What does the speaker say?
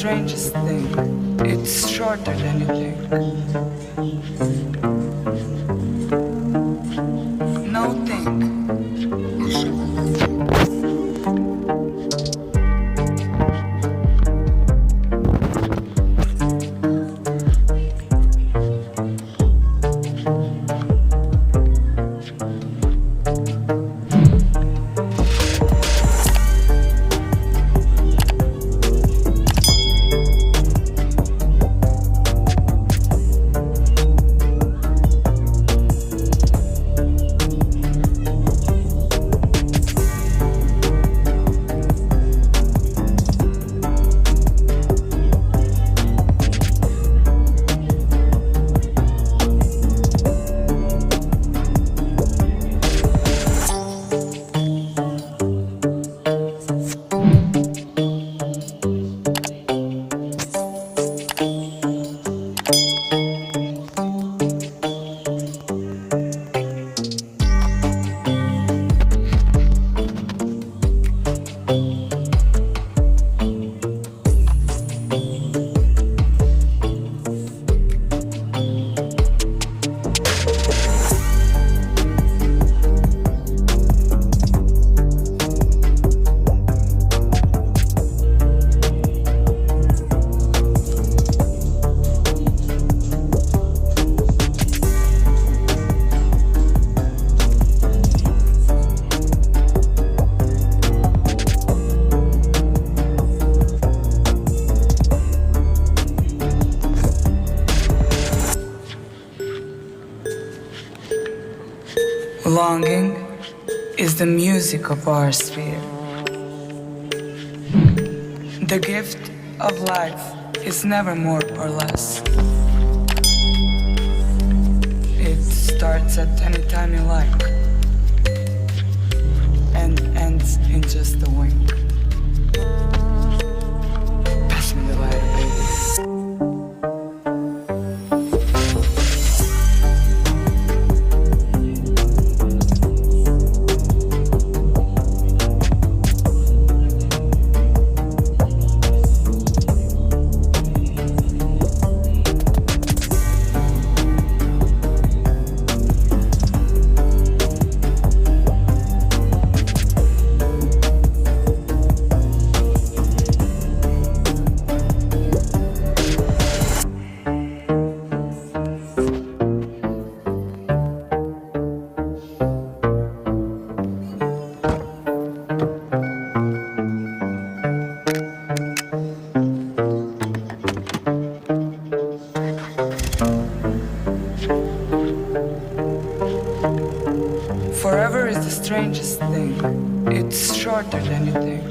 strangest thing. It's shorter than you think. No think. Longing is the music of our sphere. The gift of life is never more or less. It starts at any time you like and ends in just a wink. Pass me the lighter, baby. Forever is the strangest thing. It's shorter than you think.